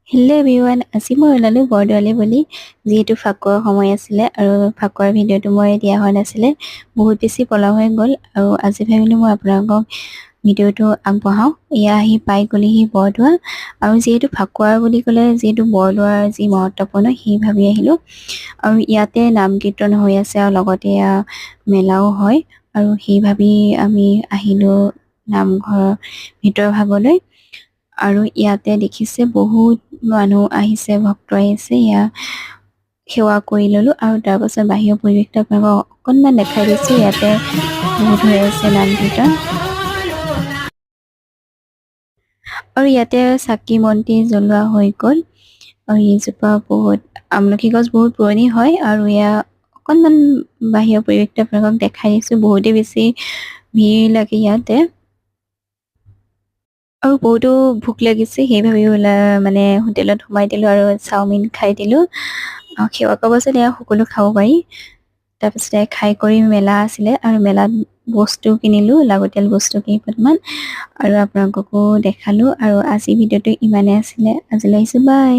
Hello' everyone, আজি মই ওলালোঁ বৰদোৱালৈ বুলি। যিহেতু ফাকুৱাৰ সময় আছিলে আৰু ফাকুৱাৰ ভিডিঅ'টো মই দিয়া হোৱা নাছিলে, বহুত বেছি পলম হৈ গ'ল আৰু আজি ভাবিলোঁ মই আপোনালোকক ভিডিঅ'টো আগবঢ়াওঁ। এয়া আহি পাই গ'লেহি বৰদোৱা, আৰু যিহেতু ফাকুৱাৰ বুলি ক'লে যিহেতু বৰদোৱাৰ যি মহত্বপূৰ্ণ সেই ভাবি আহিলোঁ। আৰু ইয়াতে নাম কীৰ্তন হৈ আছে আৰু লগতে মেলাও হয়, আৰু সেই ভাবি আমি আহিলোঁ নামঘৰৰ ভিতৰ ভাগলৈ। আৰু ইয়াতে দেখিছে বহুত মানুহ আহিছে, ভক্ত আহিছে। সেৱা কৰি ল'লোঁ আৰু তাৰপাছত বাহিৰৰ পৰিৱেশটো আপোনালোকক অকণমান দেখাই দিছোঁ। ইয়াতে বহুত হৈ আছে নাম কীৰ্তন, আৰু ইয়াতে চাকি বন্তি জ্বলোৱা হৈ গ'ল। আৰু এইজোপা বহুত আমলখি গছ বহুত পুৰণি হয়, আৰু অকণমান বাহিৰৰ পৰিৱেশটো আপোনালোকক দেখাই দিছোঁ। বহুতেই বেছি ভিৰ লাগে ইয়াতে, আৰু বহুতো ভোক লাগিছে, সেইভাবে হোটেলত সোমাই দিলোঁ আৰু চাওমিন খাই দিলোঁ। সেৱা কৰা পাছত সকলো খাব পাৰি। তাৰপিছতে খাই কৰি মেলা আছিলে, আৰু মেলাত বস্তু কিনিলোঁ, লাগতিয়াল বস্তু কেইটামান, আৰু আপোনালোককো দেখালোঁ। আৰু আজি ভিডিঅ'টো ইমানেই আছিলে। আজিলৈ আহিছোঁ, বাই।